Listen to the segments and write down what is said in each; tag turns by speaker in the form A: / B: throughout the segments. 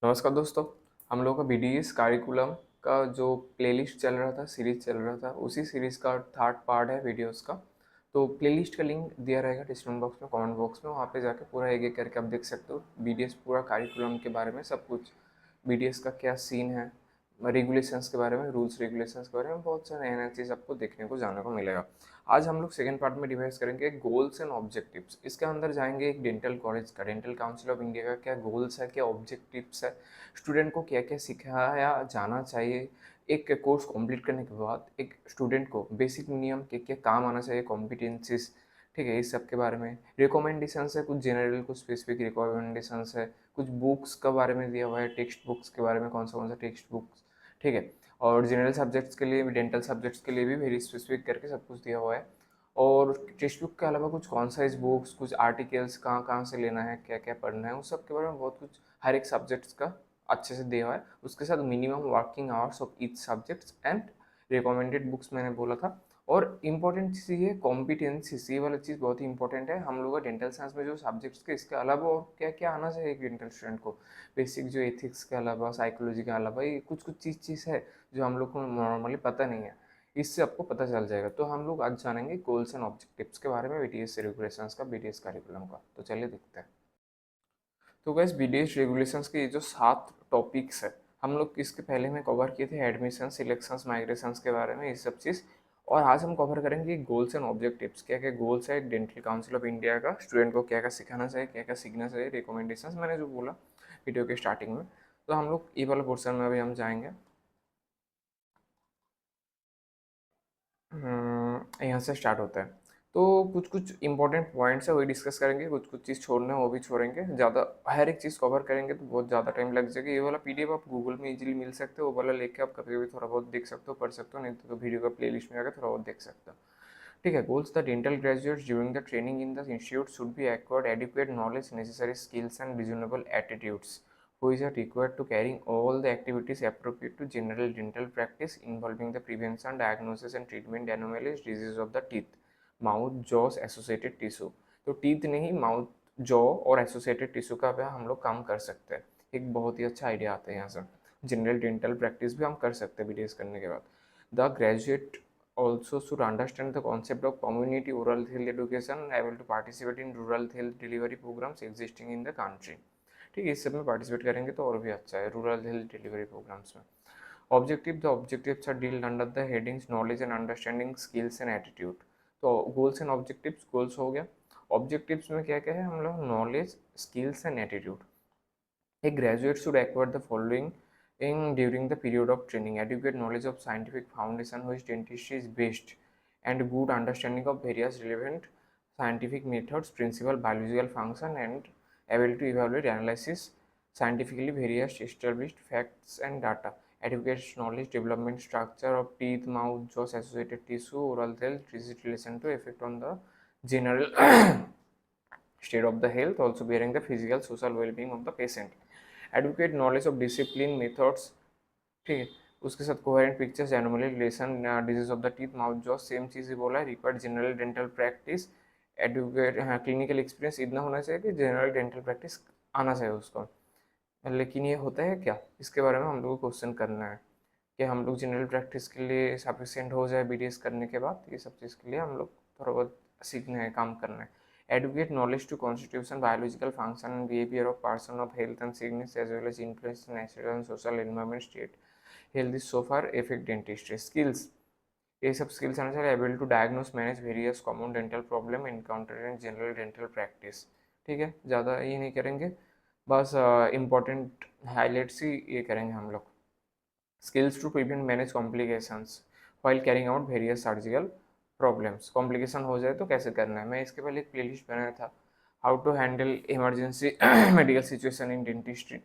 A: नमस्कार दोस्तों। हम लोग का बीडीएस करिकुलम का जो प्लेलिस्ट चल रहा था, सीरीज चल रहा था, उसी सीरीज का थर्ड पार्ट है वीडियोस का। तो प्लेलिस्ट का लिंक दिया रहेगा डिस्क्रिप्शन बॉक्स में, कमेंट बॉक्स में। वहाँ पे जाके पूरा एक एक करके आप देख सकते हो बीडीएस पूरा करिकुलम के बारे में सब कुछ। बीडीएस का क्या सीन है, रेगुलेशंस के बारे में, रूल्स रेगुलेशंस के बारे में बहुत सारे नया नया चीज़ आपको देखने को जानने को मिलेगा। आज हम लोग सेकेंड पार्ट में डिवाइस करेंगे गोल्स एंड ऑब्जेक्टिव्स। इसके अंदर जाएंगे एक डेंटल कॉलेज का, डेंटल काउंसिल ऑफ इंडिया का क्या गोल्स है, क्या ऑब्जेक्टिव्स है, स्टूडेंट को क्या क्या सिखाया जाना चाहिए। एक कोर्स कंप्लीट करने के बाद एक स्टूडेंट को बेसिक मिनिमम क्या क्या काम आना चाहिए, कॉम्पिटेंसीज, ठीक है, इस सब के बारे में। रिकमेंडेशंस है, कुछ जनरल कुछ स्पेसिफिक रिकमेंडेशंस है, कुछ बुक्स के बारे में दिया हुआ है, टेक्स्ट बुक्स के बारे में, कौन सा टेक्स्ट बुक्स, ठीक है। और जनरल सब्जेक्ट्स के लिए भी, डेंटल सब्जेक्ट्स के लिए भी वेरी स्पेसिफिक करके सब कुछ दिया हुआ है। और टेक्स्ट बुक के अलावा कुछ कॉन्साइज बुक्स, कुछ आर्टिकल्स कहाँ कहाँ से लेना है, क्या क्या पढ़ना है, उस सब के बारे में बहुत कुछ हर एक सब्जेक्ट्स का अच्छे से दिया हुआ है। उसके साथ minimum working hours of each subjects and recommended books मैंने बोला था। और इम्पोर्टेंट चीज़ ये कॉम्पिटेंसीज, ये वाला चीज़ बहुत ही इंपॉर्टेंट है हम लोग का डेंटल साइंस में। जो सब्जेक्ट्स के इसके अलावा और क्या क्या आना चाहिए एक डेंटल स्टूडेंट को, बेसिक जो एथिक्स के अलावा, साइकोलॉजी के अलावा, ये कुछ कुछ चीज़ है जो हम लोग को नॉर्मली पता नहीं है। इससे आपको पता चल जाएगा। तो हम लोग आज जानेंगे गोल्स एंड ऑब्जेक्टिव्स के बारे में, बीटीएस रेगुलेशंस का, बीटीएस करिकुलम का। तो चलिए देखते हैं। तो गैस बीडीएस रेगुलेशंस के ये जो 7 टॉपिक्स है, हम लोग इसके पहले में कवर किए थे एडमिशन, सिलेक्शंस, माइग्रेशंस के बारे में, ये सब चीज़। और आज हम कवर करेंगे गोल्स एंड ऑब्जेक्टिव्स, क्या क्या गोल्स है डेंटल काउंसिल ऑफ इंडिया का, स्टूडेंट को क्या क्या सिखाना चाहिए, क्या क्या सीखना चाहिए, रिकमेंडेशंस मैंने जो बोला वीडियो के स्टार्टिंग में। तो हम लोग ये वाला पोर्सन में अभी हम जाएंगे। यहाँ से स्टार्ट होता है। तो कुछ कुछ इंपॉर्टेंट पॉइंट्स है वही डिस्कस करेंगे, कुछ कुछ चीज़ छोड़ना है वो भी छोड़ेंगे। ज़्यादा हर एक चीज़ कवर करेंगे तो बहुत ज़्यादा टाइम लग जाएगा। ये वाला पीडीएफ आप गूगल में इजीली मिल सकते हो, वो वाला लेके आप कभी कभी थोड़ा बहुत देख सकते हो, पढ़ सकते हो, नहीं तो वीडियो का प्ले लिस्ट में जाकर थोड़ा बहुत देख सकते हो। ठीक है। Goals, the dental graduates during the training in the institute should be acquired adequate knowledge, necessary skills and reasonable attitudes which are required to carrying all the activities appropriate to general dental practice involving the prevention, diagnosis and treatment anomalies, disease of the teeth, mouth, jaws, associated tissue। तो teeth नहीं, mouth, jaw और associated tissue का भी हम लोग काम कर सकते हैं। एक बहुत ही अच्छा आइडिया आता है यहाँ से। जनरल डेंटल प्रैक्टिस भी हम कर सकते हैं बीडीएस करने के बाद। The graduate also should understand the concept of community oral health education and able to participate in rural health delivery programs existing in the country। ठीक है, इस सब में पार्टिसिपेट करेंगे तो और भी अच्छा है, रूरल हेल्थ डिलीवरी प्रोग्राम्स में। Objective, the objectives are dealt under the headings knowledge and understanding, skills and attitude. तो गोल्स एंड ऑब्जेक्टिव्स, गोल्स हो गया। ऑब्जेक्टिव्स में क्या क्या है हम लोग, knowledge, skills and attitude. A graduate should acquire the following in during the period of training: adequate knowledge of scientific foundation which dentistry is based, and good understanding of various relevant scientific methods, principle, biological function, and ability to evaluate, analysis scientifically various established facts and data. Adequate knowledge, development, structure of teeth, mouth, jaws, associated tissue, oral health, disease relation to effect on the general state of the health, also bearing the physical, social well-being of the patient। Advocate knowledge of discipline methods, ठीक है। उसके साथ coherent pictures, anomaly, relation, disease of the teeth, mouth, jaw, same चीज़ ही बोला है। Required general dental practice, advocate, हाँ, clinical experience इतना होना चाहिए कि जनरल डेंटल प्रैक्टिस आना चाहिए उसको। लेकिन ये होता है क्या, इसके बारे में हम लोग को क्वेश्चन करना है कि हम लोग जनरल प्रैक्टिस के लिए सफिशिएंट हो जाए बीडीएस करने के बाद। ये सब चीज़ के लिए हम लोग थोड़ा बहुत सीखना है, काम करना है। Educate knowledge to constitution, biological function and behaviour of person of health and sickness as well as influence natural and social environment state health is so far effect dentistry. Skills, ये सब स्किल्स आना चाहिए। Able to diagnose, manage various common dental problem encounter in general dental practice. ठीक है, ज़्यादा ये नहीं करेंगे, बस इम्पोर्टेंट हाईलाइट्स ही ये करेंगे हम लोग। Skills to prevent manage complications while carrying out various surgical problems. Complication हो जाए तो कैसे करना है, मैं इसके पहले एक प्लेलिस्ट बनाया था, how to handle emergency medical situation in dentistry.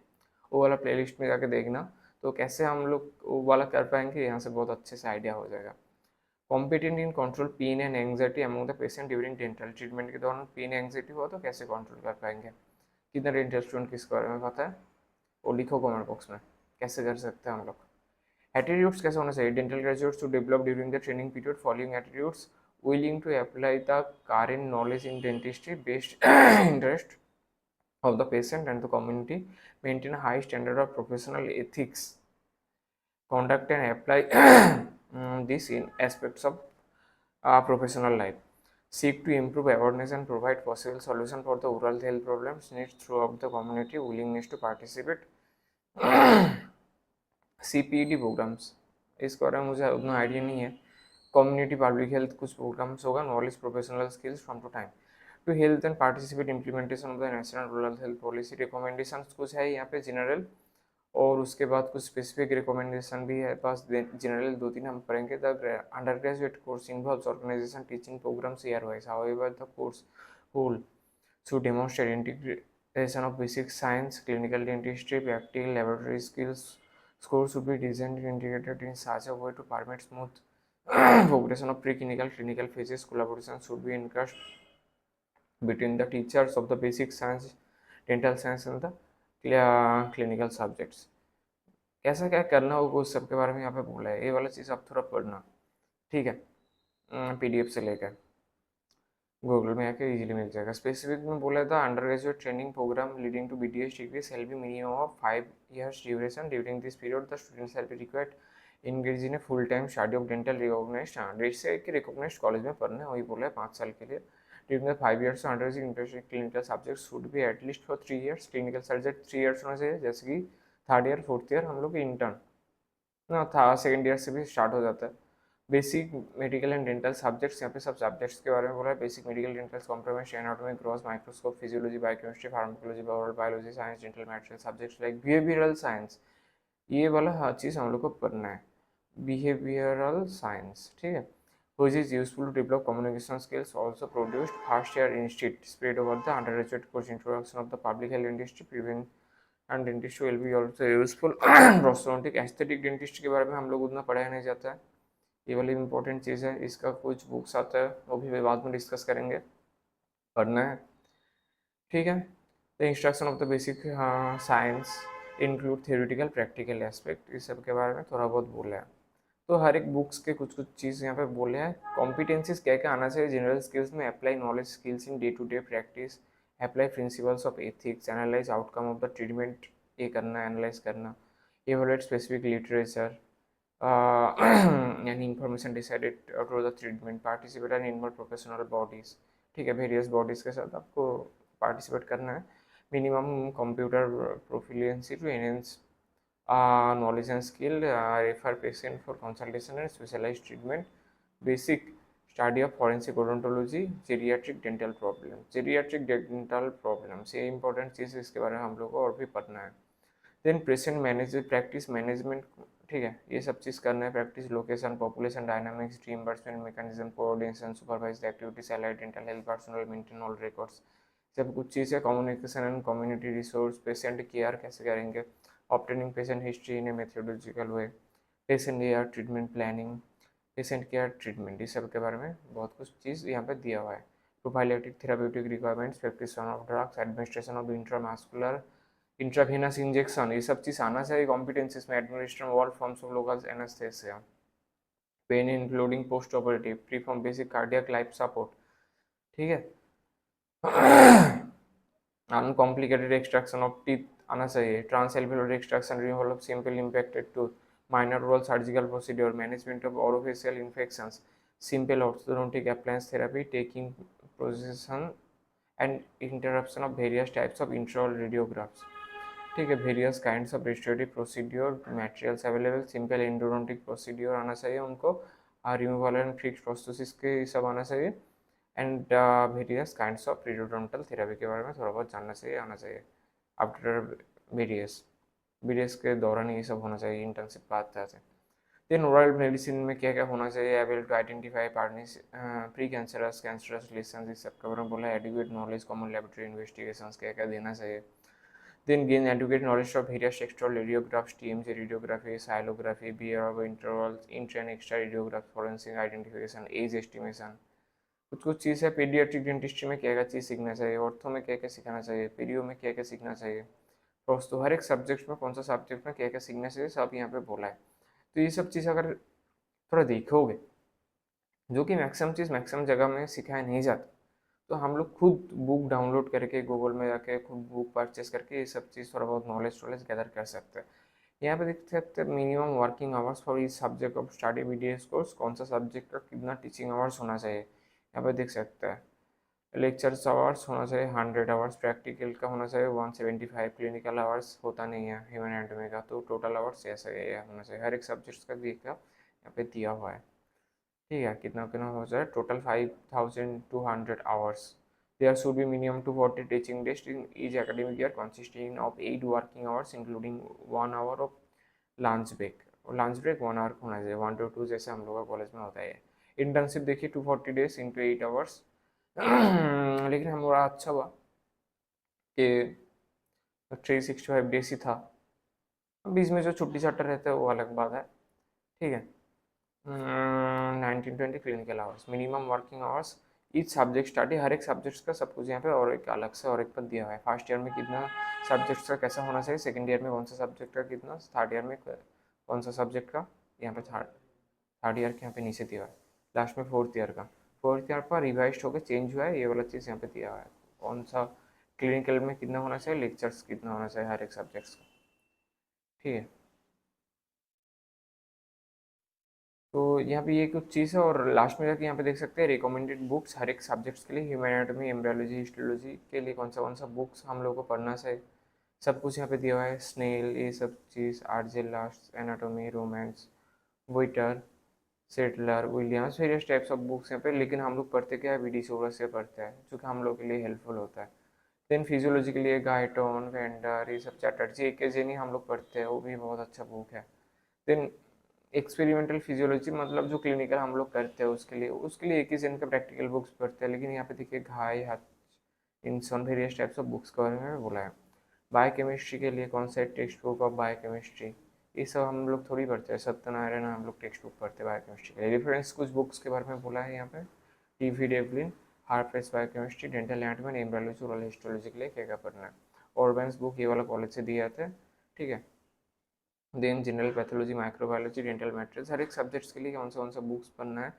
A: वो वाला प्लेलिस्ट में जाके देखना। तो कैसे हम लोग वो वाला कर पाएंगे, यहाँ से बहुत अच्छे से आइडिया हो जाएगा। Competent in control pain and anxiety among the patient during dental treatment. के दौरान पेन एंग्जाइटी हुआ तो कैसे कंट्रोल कर पाएंगे। कितना डेंटल स्टूडेंट किसके बारे में पता है, वो लिखो कमेंट बॉक्स में, कैसे कर सकते हैं हम लोग। एटीट्यूड्स कैसे होना चाहिए, dental graduates to develop during the training period following attitudes: willing to apply the current knowledge in dentistry, best interest, of the patient and the community, maintain a high standard of professional ethics, conduct and apply this in aspects of professional life, seek to improve awareness and provide possible solution for the oral health problems needs throughout the community, willingness to participate CPED programmes, इसके बारे में मुझे उतना idea नहीं है। Community public health कुछ programmes होगा, knowledge professional skills from to time to health and participate implementation of the national rural health policy. Recommendations कुछ है यहाँ पे जनरल, और उसके बाद कुछ स्पेसिफिक रिकमेंडेशन भी है पास। जनरल दो तीन हम पढ़ेंगे। The under graduate course involves organisation teaching programmes year wise, however the course whole should demonstrate integration of basic science, clinical dentistry, practical laboratory skills. Scores should be designed and integrated in such a way to permit smooth progression of preclinical clinical phases. Collaboration should be encouraged between the teachers of the basic science, dental science and the clinical subjects. कैसा क्या करना होगा उस सब के बारे में यहाँ पे बोला है। ये वाला चीज़ आप थोड़ा पढ़ना, ठीक है, PDF से लेकर गूगल में आके इजीली मिल जाएगा। स्पेसिफिक में बोला था under graduate training programme leading to BDS degree shall be minimum of 5 years duration. During this period the students shall be required engage in a full time study of dental recognized जैसे कि recognised college में पढ़ना है, वही बोला है 5 साल के लिए। During the 5 years under interested clinical subject should be at least for 3 years। Clinical subject 3 years होना चाहिए, जैसे कि थर्ड ईयर फोर्थ ईयर हम लोग इंटर्न ना था, सेकेंड ईयर से भी स्टार्ट हो जाता है। Basic medical and dental subjects, यहाँ पे सब सब्जेक्ट्स के बारे में बोला है। Basic medical dental compromise anatomy gross microscope physiology biochemistry pharmacology biology science dental material subjects like behavioural science, ये वाला हर चीज़ हम लोग को पढ़ना है, बिहेवियरल साइंस, ठीक है। which is useful to develop communication skills, also produced first year institute spread over the undergraduate course introduction of the public health dentistry prevent and dentistry will be also useful prosthodontic aesthetic dentistry के बारे में हम लोग उतना पढ़ाया नहीं जाता है, ये वाली इंपॉर्टेंट चीज़ है। इसका कुछ बुक्स आता है, वो भी बाद में डिस्कस करेंगे, पढ़ना है, ठीक है। The instruction of the basic science include theoretical practical aspect, इस सब के बारे में थोड़ा बहुत बोला है। तो हर एक बुक्स के कुछ कुछ चीज़ यहाँ पे बोले हैं। कॉम्पिटेंसीज क्या क्या आना चाहिए जनरल स्किल्स में, apply knowledge skills in day to day practice, apply principles of ethics, analyse outcome of the treatment, ये करना, एनालाइज करना, evaluate specific literature and information decided through the treatment, participate and involve professional bodies, ठीक है, various bodies के साथ आपको participate करना है। Minimum computer proficiency to enhance knowledge and skill, refer patient for consultation and specialized treatment, basic study of forensic odontology, geriatric dental problems, ये important चीज़ है, इसके बारे में हम लोग को और भी पढ़ना है। Then present manage practice management, ठीक है, ये सब चीज़ करना है। Practice location population dynamics reimbursement mechanism coordination supervised activities allied dental health personal maintain all records, सब कुछ चीज़ है। Communication and community resource, patient care कैसे करेंगे, obtaining patient history in a methodological way, patient care treatment planning, patient care treatment, इस सब के बारे में बहुत कुछ चीज़ यहाँ पे दिया हुआ है। Prophylactic therapeutic requirements, prescription of drugs, administration of intramuscular intravenous injection, ये सब चीज़ आना चाहिए कॉम्पिटेंसीज में। Administration all forms of local anaesthesia, pain including post operative, perform basic cardiac life support, ठीक है। अनकॉम्प्लिकेटेड एक्सट्रैक्शन ऑफ टीथ आना चाहिए। Transalveolar extraction removal of simple impacted tooth, minor oral surgical procedure, management of orofacial infections, simple orthodontic appliance therapy, taking position and interruption of various types of इंट्राओरल radiographs, ठीक है। Various kinds of restorative procedure, materials available, simple endodontic procedure आना चाहिए उनको, removal and fix prosthesis के सब आना चाहिए, and various kinds of periodontal therapy के बारे में थोड़ा बहुत जानना चाहिए, आना चाहिए। आफ्टर वेरियस बीडीएस के दौरान ये सब होना चाहिए, इंटर्नशिप पाते हैं। देन ओरल मेडिसिन में क्या क्या होना चाहिए, able to identify patients precancerous cancerous lesion, इस सब के बारे में बोला है। Adequate knowledge common laboratory investigations क्या क्या देना चाहिए। Then gain adequate knowledge of various textual radiographs, TMJ radiography, xylography, beer of intervals, intra and extra radiograph, forensic identification, age estimation, कुछ कुछ चीज़ है। पीडियाट्रिक डेंटिस्ट्री में क्या क्या चीज़ सीखना चाहिए, ऑर्थो में क्या क्या सीखना चाहिए, पीडियो में क्या क्या सीखना चाहिए, तो हर एक सब्जेक्ट में कौन सा सब्जेक्ट में क्या क्या सीखना चाहिए, सब यहाँ पे बोला है। तो ये सब चीज़ अगर थोड़ा देखोगे, जो कि मैक्सिमम चीज़ मैक्सिमम जगह में सिखाया नहीं जाता, तो हम लोग खुद बुक डाउनलोड करके गूगल में जाके खुद बुक परचेस करके ये सब चीज़ थोड़ा बहुत नॉलेज वॉलेज गैदर कर सकते हैं। यहाँ पे देख सकते हैं मिनिमम वर्किंग आवर्स फॉर इस subject of study BDS course, कौन सा सब्जेक्ट का कितना टीचिंग आवर्स होना चाहिए यहाँ पे देख सकते हैं। लेक्चर्स आवर्स होना चाहिए 100 आवर्स, प्रैक्टिकल का होना चाहिए 175, क्लिनिकल आवर्स होता नहीं है ह्यूमन एनाटॉमी का, तो टोटल आवर्स ऐसा ये होना चाहिए। हर एक सब्जेक्ट का देखा यहाँ पे दिया हुआ है, ठीक है, कितना कितना हो जाए total 5200 hours. There should be minimum 240 teaching days in each academic year consisting of 8 working hours including 1 hour of lunch break. Lunch break 1 hour का होना चाहिए, 1 to 2 जैसे हम लोग का कॉलेज में होता है। इंटर्नशिप देखिए 240 days इंटू 8 आवर्स। लेकिन हमारा अच्छा हुआ कि 365 डेज ही था, बीच में जो छुट्टी छाटा रहता है वो अलग बात है, ठीक है। 1920 clinical hours, minimum working hours each subject study, हर एक सब्जेक्ट्स का सब कुछ यहाँ पे और एक अलग से और एक पर दिया हुआ है। फर्स्ट ईयर में कितना सब्जेक्ट्स का कैसा होना चाहिए, सेकंड ईयर में कौन सा सब्जेक्ट का कितना, थर्ड ईयर में कौन सा सब्जेक्ट का, यहाँ पे थर्ड ईयर के यहाँ पे नीचे दिया हुआ है, लास्ट में फोर्थ ईयर का। फोर्थ ईयर पर रिवाइज होकर चेंज हुआ है, ये वाला चीज़ यहाँ पे दिया हुआ है। कौन सा क्लिनिकल में कितना होना चाहिए, लेक्चर्स कितना होना चाहिए हर एक सब्जेक्ट्स का, ठीक है। तो यहाँ पे ये कुछ चीज़ है, और लास्ट में जाके यहाँ पे देख सकते हैं रिकमेंडेड बुक्स हर एक सब्जेक्ट्स के लिए, ह्यूमन एनाटॉमी, एम्ब्रियोलॉजी, हिस्टोलॉजी के लिए कौन सा बुक्स हम लोग को पढ़ना चाहिए, सब कुछ यहाँ पे दिया हुआ है। स्नेल ये सब चीज़, आर्जेलास, एनाटॉमी, रोमेंस, विटर, सेटलर, Williams, various types of books यहाँ पे। लेकिन हम लोग पढ़ते क्या है, वीडी सोरा से पढ़ते हैं जो कि हम लोग के लिए हेल्पफुल होता है। देन फिजियोलॉजी के लिए गाइटोन, वेंडर, ये सब चैटर्जी, एक ही हम लोग पढ़ते हैं, वो भी बहुत अच्छा बुक है। देन एक्सपेरिमेंटल फिजियोलॉजी मतलब जो क्लिनिकल हम लोग करते हैं उसके लिए एक ही जन का प्रैक्टिकल बुक्स पढ़ते हैं। लेकिन यहाँ पे देखिए घाई हाथ इंसान वेरियस टाइप्स ऑफ बुक्स के बारे में बोला है। बायोकेमिस्ट्री के लिए कौन सा टेक्स्ट बुक ऑफ बायोकेमिस्ट्री, ये सब हम लोग थोड़ी पढ़ते हैं, सत्यनारायण हम लोग टेक्स्ट बुक पढ़ते हैं बायोकेमिस्ट्री के लिए। रेफरेंस कुछ बुक्स के बारे में बोला है यहाँ पे, TV Devlin, Harper's biochemistry, dental anatomy, embryology, oral histology के लिए क्या क्या पढ़ना है। ऑर्गन्स बुक ये वाला कॉलेज से दिए जाते हैं, ठीक है। Then general pathology, microbiology, dental matrix, हर एक सब्जेक्ट्स के लिए कौन सा बुक्स पढ़ना है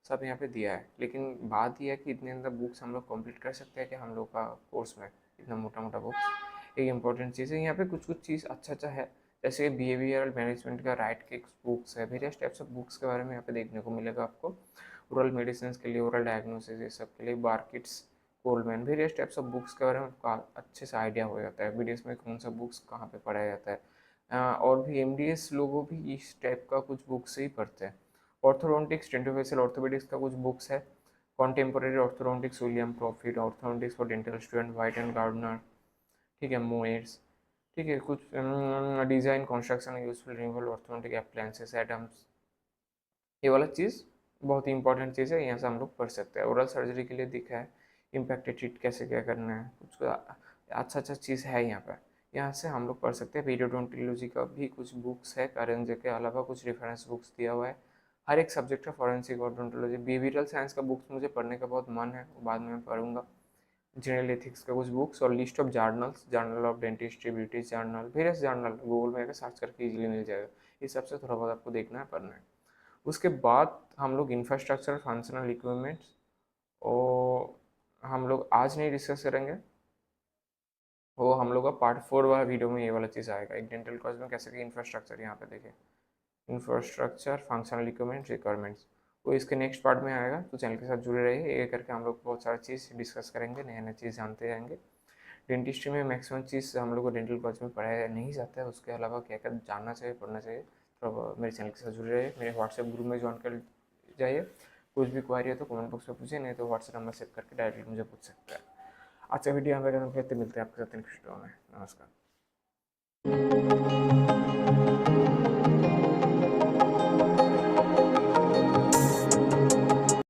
A: सब यहाँ पे दिया है। लेकिन बात यह है कि इतने अंदर बुक्स हम लोग कंप्लीट कर सकते हैं कि हम लोग का कोर्स में इतना मोटा मोटा बुक्स, एक इंपॉर्टेंट चीज़ है यहाँ पे। कुछ कुछ चीज़ अच्छा है, जैसे बिहेवियरल मैनेजमेंट का राइट के बुक्स है, वेरियस टाइप्स ऑफ बुक्स के बारे में यहाँ पे देखने को मिलेगा आपको। ओरल मेडिसिन के लिए, ओरल डायग्नोसिस, ये सब के लिए Burket's, Coleman, various types of books के बारे में आपको अच्छे से आइडिया हो जाता है वीडियोस में कौन सा बुक्स कहाँ पे पढ़ाया जाता है। और भी एमडीएस लोगों भी इस टाइप का कुछ बुक्स ही पढ़ते हैं। ऑर्थोडोंटिक्स, डेंटोफेशियल ऑर्थोपेडिक्स का कुछ बुक्स है। Contemporary orthodontics, William Proffit, orthodontics for dental student, White and Gardner, ठीक है, मोएट्स, ठीक है। कुछ design, construction, useful removal, orthodontic appliances, Adams, ये वाला चीज़ बहुत ही इंपॉर्टेंट चीज़ है, यहाँ से हम लोग पढ़ सकते हैं। ओरल सर्जरी के लिए दिखा है, इम्पैक्टेड ट्रीट कैसे क्या करना है, कुछ अच्छा चीज़ है यहाँ पर, यहाँ से हम लोग पढ़ सकते हैं। पीरियोडोंटोलॉजी का भी कुछ बुक्स है, करेंजे के अलावा कुछ रेफरेंस बुक्स दिया हुआ है हर एक सब्जेक्ट का। फॉरेंसिक ओडोंटोलॉजी, बिहेवियरल साइंस का बुक्स मुझे पढ़ने का बहुत मन है, वो बाद में मैं पढ़ूंगा। जनरल एथिक्स का कुछ बुक्स, और list of journals, journal of dentistry, British journal, various journal Google में सर्च करके इजीली मिल जाएगा। इस सबसे थोड़ा बहुत आपको देखना है, पढ़ना है। उसके बाद हम लोग इंफ्रास्ट्रक्चर, फंक्शनल इक्विपमेंट्स, और हम लोग आज नहीं डिस्कस करेंगे, वो हम लोग का पार्ट 4 वाला वीडियो में ये वाला चीज़ आएगा। एक डेंटल कॉलेज में कैसे कि इंफ्रास्ट्रक्चर, यहाँ पे देखें इंफ्रास्ट्रक्चर, फंक्शनल इक्विपमेंट, रिक्वायरमेंट्स, वो इसके नेक्स्ट पार्ट में आएगा। तो चैनल के साथ जुड़े रहिए, ये करके हम लोग बहुत सारा चीज़ डिस्कस करेंगे, नया नया चीज़ जानते जाएंगे। डेंटिस्ट्री में मैक्सिमम चीज़ हम लोग को डेंटल कॉलेज में पढ़ाया नहीं जाता है, उसके अलावा क्या क्या जानना चाहिए, पढ़ना चाहिए। तो मेरे चैनल के साथ जुड़े रहिए, मेरे व्हाट्सएप ग्रुप में ज्वाइन कर जाइए। कुछ भी क्वारी है तो कमेंट बॉक्स में पूछिए, नहीं तो व्हाट्सएप नंबर सेव करके डायरेक्टली मुझे पूछ सकते हैं। अच्छा वीडियो हमें मिलते हैं आपके साथ नेक्स्ट वीडियो में। नमस्कार।